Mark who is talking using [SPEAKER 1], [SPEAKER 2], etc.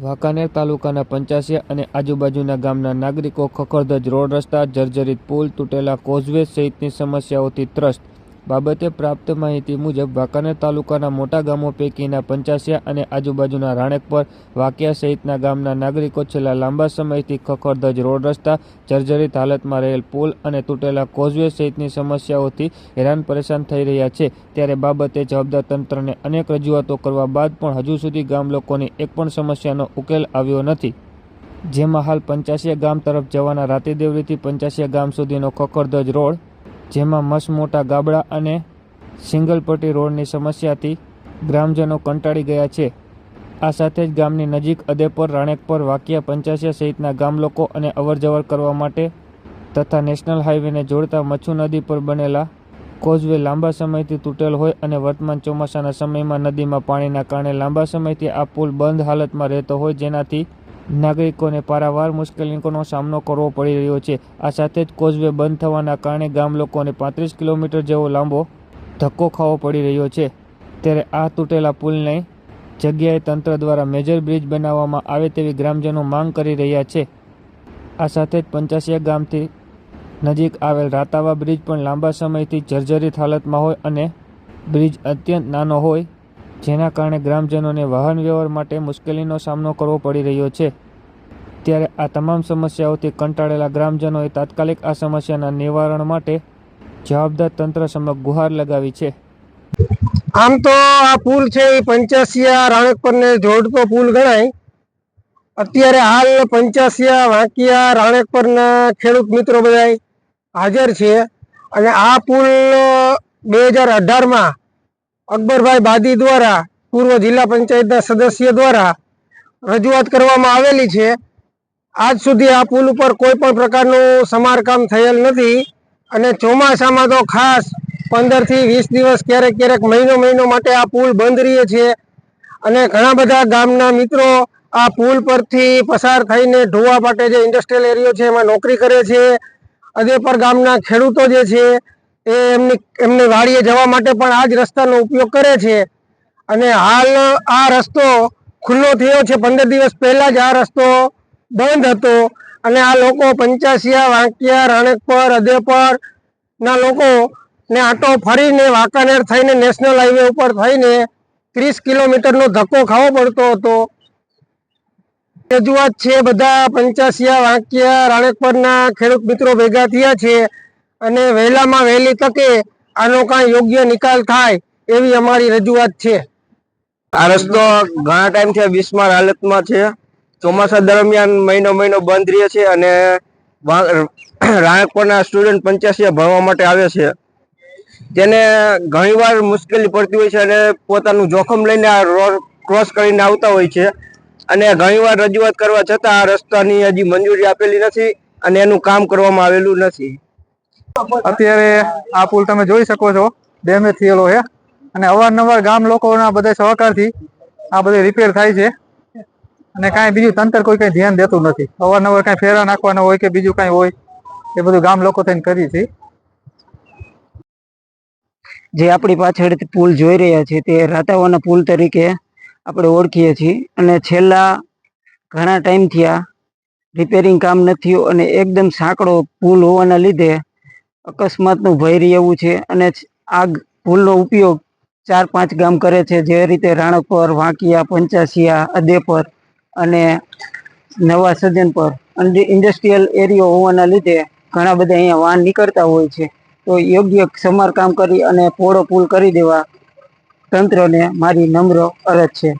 [SPEAKER 1] વાંકાનેર તાલુકાના પંચાસિયા અને આજુબાજુના ગામના નાગરિકો ખખડધજ રોડ રસ્તા, જર્જરિત પુલ, તૂટેલા કોઝવે સહિતની સમસ્યાઓથી ત્રસ્ત. બાબતે પ્રાપ્ત માહિતી મુજબ વાંકાનેર તાલુકાના મોટા ગામો પૈકીના પંચાસિયા અને આજુબાજુના રાણેકપર, વાકિયા સહિતના ગામના નાગરિકો છેલ્લા લાંબા સમયથી ખખડધજ રોડ રસ્તા, જર્જરિત હાલતમાં રહેલ પુલ અને તૂટેલા કોઝવે સહિતની સમસ્યાઓથી હેરાન પરેશાન થઈ રહ્યા છે. ત્યારે બાબતે જવાબદાર તંત્રને અનેક રજૂઆતો કરવા બાદ પણ હજુ સુધી ગામ લોકોની એક પણ સમસ્યાનો ઉકેલ આવ્યો નથી. જેમાં હાલ પંચાસિયા ગામ તરફ જવાના રાતીદેવરીથી પંચાસિયા ગામ સુધીનો ખખડધજ રોડ, જેમાં મસ્ત મોટા ગાબડા અને સિંગલ પટ્ટી રોડની સમસ્યાથી ગ્રામજનો કંટાળી ગયા છે. આ સાથે જ ગામની નજીક અદેપર, રાણેકપર, વાકિયા, પંચાસિયા સહિતના ગામ લોકો અને અવરજવર કરવા માટે તથા નેશનલ હાઈવેને જોડતા મચ્છુ નદી પર બનેલા કોઝવે લાંબા સમયથી તૂટેલ હોય અને વર્તમાન ચોમાસાના સમયમાં નદીમાં પાણીના કારણે લાંબા સમયથી આ પુલ બંધ હાલતમાં રહેતો હોય, જેનાથી નાગરિકોને પારાવાર મુશ્કેલીઓનો સામનો કરવો પડી રહ્યો છે. આ સાથે જ કોઝવે બંધ થવાના કારણે ગામ લોકોને 35 કિલોમીટર જેવો લાંબો ધક્કો ખાવો પડી રહ્યો છે. ત્યારે આ તૂટેલા પુલની જગ્યાએ તંત્ર દ્વારા મેજર બ્રિજ બનાવવામાં આવે તેવી ગ્રામજનો માંગ કરી રહ્યા છે. આ સાથે જ પંચાસિયા ગામથી નજીક આવેલ રાતાવા બ્રિજ પણ લાંબા સમયથી જર્જરિત હાલતમાં હોય અને બ્રિજ અત્યંત નાનો હોય, જેના કારણે ગ્રામજનોને વાહન વ્યવહાર માટે મુશ્કેલીનો સામનો કરવો પડી રહ્યો છે. ત્યારે આ તમામ સમસ્યાઓથી કંટાળેલા ગ્રામજનોએ તાત્કાલિક આ સમસ્યાના નિવારણ માટે જવાબદાર તંત્ર સમક્ષ ગુહાર લગાવી છે.
[SPEAKER 2] આમ તો આ પુલ છે એ પંચાસિયા રાણેકપરને જોડતો પુલ ગણાય. અત્યારે હાલ પંચાસિયા, વાંકિયા, રાણેકપરના ખેડૂત મિત્રો બધા હાજર છે અને આ પુલ 2018માં અકબરભાઈ બાદી દ્વારા, પૂર્વ જિલ્લા પંચાયતના સદસ્ય દ્વારા રજૂઆત કરવામાં આવેલી છે. આજ સુધી આ પુલ ઉપર કોઈ પણ પ્રકારનું સમારકામ થયેલ નથી અને ચોમાસામાં તો ખાસ 15 થી 20 દિવસ, ક્યારેક ક્યારેક મહિનો માટે આ પુલ બંધ રહે છે અને ઘણા બધા ગામના મિત્રો આ પુલ પરથી પસાર થઈને ઢોવા પાટે જે ઇન્ડસ્ટ્રીયલ એરિયો છે એમાં નોકરી કરે છે. અદેપર ગામના ખેડૂતો જે છે એ એમની વાડીએ જવા માટે પણ આ જ રસ્તાનો ઉપયોગ કરે છે અને હાલ આ રસ્તો ખુલ્લો થયો છે. 15 દિવસ પહેલા જ આ રસ્તો બંધ હતો અને આ લોકો પંચાસિયા, વાંકિયા, રાણેકપર, અદેપર ના લોકો ને આટો ફરીને વાંકાનેર થઈને નેશનલ હાઈવે ઉપર થઈને 30 કિલોમીટરનો ધક્કો ખાવો પડતો હતો. રજૂઆત છે બધા પંચાસિયા, વાંકિયા, રાણેકપરના ખેડૂત મિત્રો ભેગા થયા છે અને વહેલામાં વહેલી તકે આનો કાંઈ યોગ્ય નિકાલ થાય એવી અમારી રજૂઆત છે.
[SPEAKER 3] આ રસ્તો ઘણા ટાઈમથી બિસ્માર હાલતમાં છે. ચોમાસા દરમિયાન મહિનો બંધ રહે છે અને રાણેકપરના સ્ટુડન્ટ પંચાસિયા ભણવા માટે આવે છે. તેને ઘણીવાર મુશ્કેલી પડતી હોય છે અને પોતાનું જોખમ લઈને આ રોડ ક્રોસ કરીને આવતા હોય છે અને ઘણીવાર રજૂઆત કરવા છતાં આ રસ્તાની હજી મંજૂરી આપેલી નથી અને એનું કામ કરવામાં આવેલું નથી.
[SPEAKER 4] અત્યારે આ પુલ તમે જોઈ શકો છો, ડેમેજ થયેલો છે અને અવારનવાર ગામ લોકોના બધા સહકારથી આ બધે રિપેર થાય છે અને કાંઈ બીજું તંત્ર કોઈ કંઈ ધ્યાન દેતું નથી. અવારનવાર કાંઈ ફેરા નાખવાના હોય કે બીજું કાંઈ હોય એ બધું ગામ લોકો થઈને કરી છે.
[SPEAKER 5] જે આપણી પાછળ પુલ જોઈ રહ્યા છે તે રાતાવાના પુલ તરીકે આપણે ઓળખીએ છીએ અને છેલ્લા ઘણા ટાઈમથી આ રિપેરિંગ કામ નથી અને એકદમ સાંકડો પુલ હોવાના લીધે અકસ્માતનું ભય રહેવું છે અને આ પુલનો ઉપયોગ 4-5 ગામ કરે છે, જે રીતે રાણકપર, વાંકિયા, પંચાસિયા, અદેપર અને નવા સજ્જનપર ઇન્ડસ્ટ્રીયલ એરિયો હોવાના લીધે ઘણા બધા અહીંયા વાહન નીકળતા હોય છે. તો યોગ્ય સમારકામ કરી અને પહોળો પુલ કરી દેવા તંત્રને મારી નમ્ર અરજ છે.